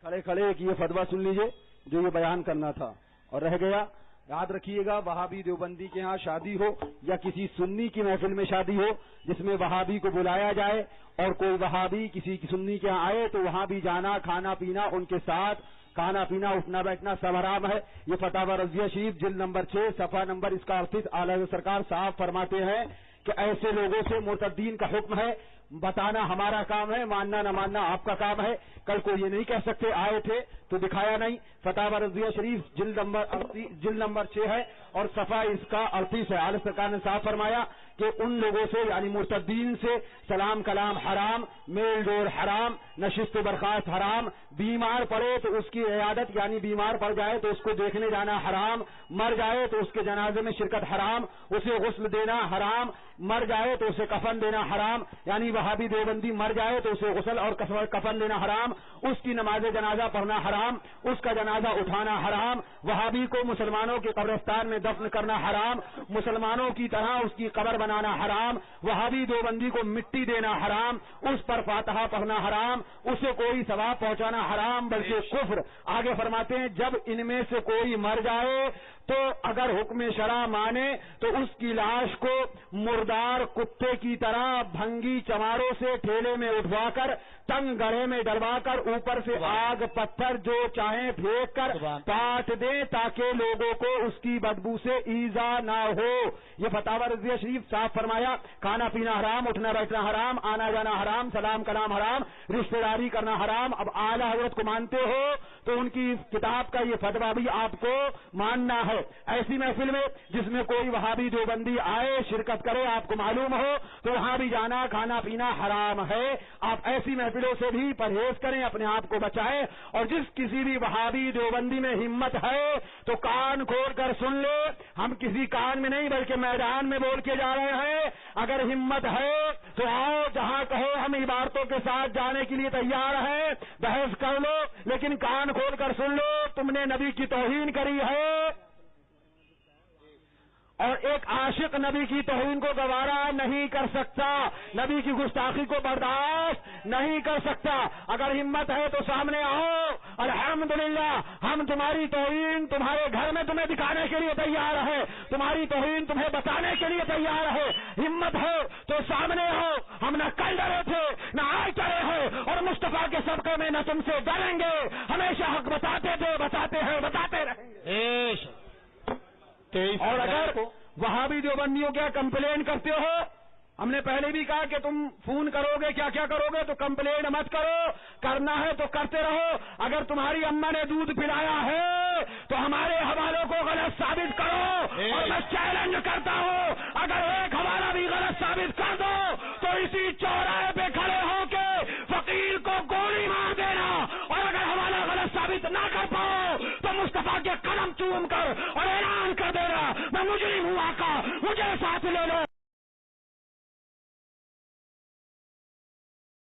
کھڑے کھڑے کہ یہ فتویٰ سن لیجئے جو یہ بیان کرنا تھا اور رہ گیا. یاد رکھیے گا وہابی دیوبندی کے ہاں شادی ہو یا کسی سنی کی محفل میں شادی ہو جس میں وہابی کو بلایا جائے اور کوئی وہابی کسی کی سنی کے ہاں آئے تو وہاں بھی جانا, کھانا پینا, ان کے ساتھ کھانا پینا, اٹھنا بیٹھنا سب حرام ہے. یہ فتاوی رضویہ شریف جلد نمبر 6 صفحہ نمبر اس کا 38 اعلیٰ حضرت سرکار صاحب فرماتے ہیں کہ ایسے لوگوں سے مرتدین کا حکم ہے. بتانا ہمارا کام ہے, ماننا نہ ماننا آپ کا کام ہے. کل کو یہ نہیں کہہ سکتے آئے تھے تو دکھایا نہیں. فتاوی رضویہ شریف جلد نمبر 6 ہے اور صفحہ اس کا 38 ہے. اعلیٰ سرکار نے صاحب فرمایا کہ ان لوگوں سے یعنی مرتدین سے سلام کلام حرام, میل جول حرام, نشست و برخاست حرام, بیمار پڑے تو اس کی عیادت یعنی بیمار پڑ جائے تو اس کو دیکھنے جانا حرام, مر جائے تو اس کے جنازے میں شرکت حرام, اسے غسل دینا حرام, مر جائے تو اسے کفن دینا حرام. یعنی وہابی دیوبندی مر جائے تو اسے غسل اور کفن دینا حرام, اس کی نماز جنازہ پڑھنا حرام, اس کا جنازہ اٹھانا حرام, وہابی کو مسلمانوں کے قبرستان میں دفن کرنا حرام, مسلمانوں کی طرح اس کی قبر بنانا حرام, وہابی دیوبندی کو مٹی دینا حرام, اس پر فاتحہ پڑھنا حرام, اسے کوئی ثواب پہنچانا حرام بلکہ کفر. آگے فرماتے ہیں جب ان میں سے کوئی مر جائے تو اگر حکم شرع مانے تو اس کی لاش کو مردار کتے کی طرح بھنگی چماروں سے ٹھیلے میں اٹھوا کر تنگ گڑھے میں ڈلوا کر اوپر سے آگ پتھر جو چاہیں پھینک کر کاٹ دیں تاکہ لوگوں کو اس کی بدبو سے ایذا نہ ہو. یہ فتاوی رضویہ شریف صاحب فرمایا کھانا پینا حرام, اٹھنا بیٹھنا حرام, آنا جانا حرام, سلام کلام حرام, رشتہ داری کرنا حرام. اب اعلیٰ حضرت کو مانتے ہو تو ان کی کتاب کا یہ فتویٰ بھی آپ کو ماننا ہے. ایسی محفل میں جس میں کوئی وہابی دیوبندی آئے شرکت کرے آپ کو معلوم ہو تو وہاں بھی جانا کھانا پینا حرام ہے. آپ ایسی محفلوں سے بھی پرہیز کریں, اپنے آپ کو بچائیں. اور جس کسی بھی وہابی دیوبندی میں ہمت ہے تو کان کھول کر سن لے, ہم کسی کان میں نہیں بلکہ میدان میں بول کے جا رہے ہیں. اگر ہمت ہے تو آؤ, جہاں کہے ہم عبارتوں کے ساتھ جانے کے لیے تیار ہیں, بحث کر لو, لیکن کان کھول کر سن لو تم نے نبی کی توہین کری ہے اور ایک عاشق نبی کی توہین کو گوارا نہیں کر سکتا, نبی کی گستاخی کو برداشت نہیں کر سکتا. اگر ہمت ہے تو سامنے آؤ, الحمدللہ ہم تمہاری توہین تمہارے گھر میں تمہیں دکھانے کے لیے تیار ہے, تمہاری توہین تمہیں بتانے کے لیے تیار ہے. ہمت ہے تو سامنے آؤ, ہم نہ کل ڈرے تھے نہ آج ڈرے ہیں اور مصطفیٰ کے صدقے میں نہ تم سے ڈریں گے. ہمیشہ حق بتاتے تھے, بتاتے ہیں, بتاتے رہیں گے. اور اگر وہابی دیوبندیوں کیا کمپلین کرتے ہو, ہم نے پہلے بھی کہا کہ تم فون کرو گے کیا کیا کرو گے, تو کمپلین مت کرو, کرنا ہے تو کرتے رہو. اگر تمہاری اماں نے دودھ پلایا ہے تو ہمارے حوالوں کو غلط ثابت کرو, اور میں چیلنج کرتا ہوں اگر ایک حوالہ بھی غلط ثابت کر دو تو اسی چوراہے پہ کھڑے ہو کے فقیر کو گولی مار دینا. اور اگر حوالہ غلط ثابت نہ کر پاؤ تو مصطفیٰ کے قلم چوم کر اور اعلان کر دینا میں مجرم ہوں, آقا مجھے ساتھ لے لو.